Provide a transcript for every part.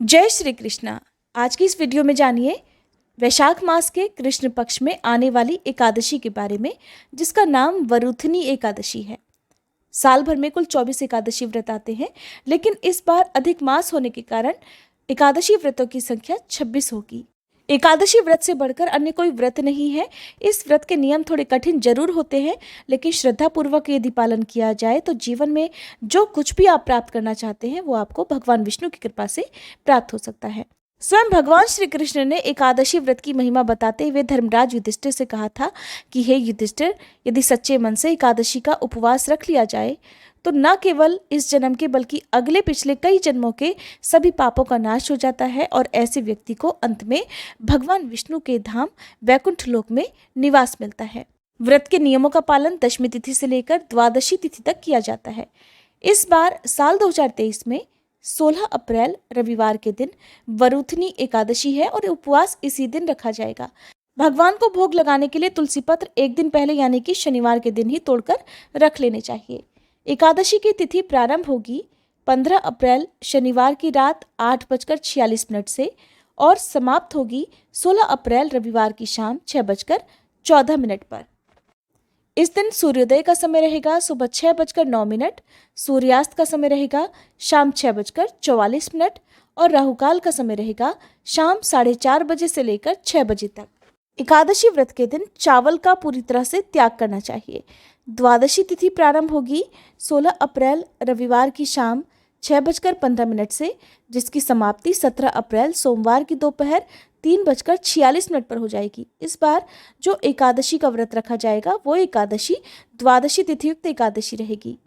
जय श्री कृष्णा। आज की इस वीडियो में जानिए वैशाख मास के कृष्ण पक्ष में आने वाली एकादशी के बारे में, जिसका नाम वरुथनी एकादशी है। साल भर में कुल 24 एकादशी व्रत आते हैं, लेकिन इस बार अधिक मास होने के कारण एकादशी व्रतों की संख्या 26 होगी। एकादशी व्रत से बढ़कर अन्य कोई व्रत नहीं है। इस व्रत के नियम थोड़े कठिन जरूर होते हैं, लेकिन श्रद्धापूर्वक यदि पालन किया जाए तो जीवन में जो कुछ भी आप प्राप्त करना चाहते हैं वो आपको भगवान विष्णु की कृपा से प्राप्त हो सकता है। स्वयं भगवान श्री कृष्ण ने एकादशी व्रत की महिमा बताते हुए धर्मराज युधिष्ठिर से कहा था कि हे युधिष्ठिर, यदि सच्चे मन से एकादशी का उपवास रख लिया जाए तो न केवल इस जन्म के बल्कि अगले पिछले कई जन्मों के सभी पापों का नाश हो जाता है और ऐसे व्यक्ति को अंत में भगवान विष्णु के धाम वैकुंठ लोक में निवास मिलता है। व्रत के नियमों का पालन दशमी तिथि से लेकर द्वादशी तिथि तक किया जाता है। इस बार साल 2023 में 16 अप्रैल रविवार के दिन वरुथनी एकादशी है और उपवास इसी दिन रखा जाएगा। भगवान को भोग लगाने के लिए तुलसी पत्र एक दिन पहले यानी कि शनिवार के दिन ही तोड़कर रख लेने चाहिए। एकादशी की तिथि प्रारंभ होगी 15 अप्रैल शनिवार की रात 8:46 से और समाप्त होगी 16 अप्रैल रविवार की शाम 6:14 पर। इस दिन सूर्योदय का समय रहेगा सुबह 6:09, सूर्यास्त का समय रहेगा शाम 6:44 और राहुकाल का समय रहेगा शाम 4:30 बजे से लेकर 6 बजे तक। एकादशी व्रत के दिन चावल का पूरी तरह से त्याग करना चाहिए। द्वादशी तिथि प्रारंभ होगी 16 अप्रैल रविवार की शाम 6:15 से, जिसकी समाप्ति 17 अप्रैल सोमवार की दोपहर 3:46 पर हो जाएगी। इस बार जो एकादशी का व्रत रखा जाएगा वो एकादशी द्वादशी तिथि युक्त एकादशी रहेगी।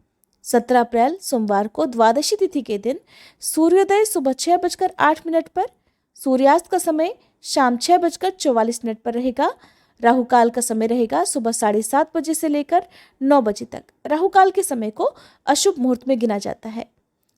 17 अप्रैल सोमवार को द्वादशी तिथि के दिन सूर्योदय सुबह 6:08 पर, सूर्यास्त का समय शाम 6:44 पर रहेगा। राहुकाल का समय रहेगा सुबह 7:30 बजे से लेकर 9 बजे तक। राहुकाल के समय को अशुभ मुहूर्त में गिना जाता है।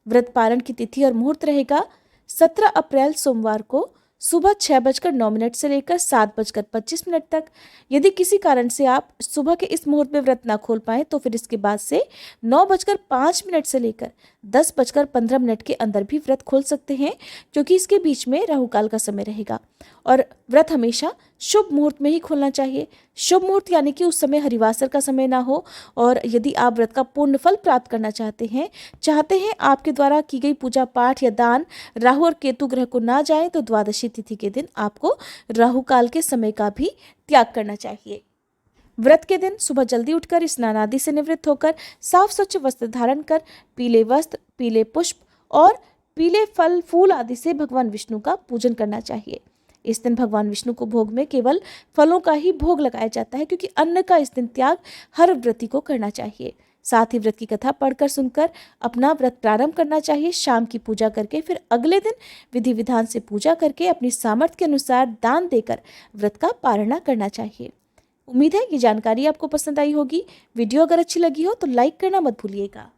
व्रत पारण की तिथि और मुहूर्त रहेगा 17 अप्रैल सोमवार को सुबह 6:09 से लेकर 7:25 तक। यदि किसी कारण से आप सुबह के इस मुहूर्त में व्रत ना खोल पाएं तो फिर इसके बाद से 9:05 से लेकर 10:15 के अंदर भी व्रत खोल सकते हैं, क्योंकि इसके बीच में राहुकाल का समय रहेगा। और व्रत हमेशा शुभ मुहूर्त में ही खोलना चाहिए। शुभ मुहूर्त यानी कि उस समय हरिवासर का समय ना हो। और यदि आप व्रत का पूर्ण फल प्राप्त करना चाहते हैं आपके द्वारा की गई पूजा पाठ या दान राहु और केतु ग्रह को ना जाए तो द्वादशी तिथि के दिन आपको राहु काल के समय का भी त्याग करना चाहिए। व्रत के दिन सुबह जल्दी उठकर स्नान आदि से निवृत्त होकर साफ स्वच्छ वस्त्र धारण कर पीले वस्त्र, पीले पुष्प और पीले फल फूल आदि से भगवान विष्णु का पूजन करना चाहिए। इस दिन भगवान विष्णु को भोग में केवल फलों का ही भोग लगाया जाता है, क्योंकि अन्न का इस दिन त्याग हर व्रती को करना चाहिए। साथ ही व्रत की कथा पढ़कर सुनकर अपना व्रत प्रारंभ करना चाहिए। शाम की पूजा करके फिर अगले दिन विधि विधान से पूजा करके अपनी सामर्थ्य के अनुसार दान देकर व्रत का पालना करना चाहिए। उम्मीद है ये जानकारी आपको पसंद आई होगी। वीडियो अगर अच्छी लगी हो तो लाइक करना मत भूलिएगा।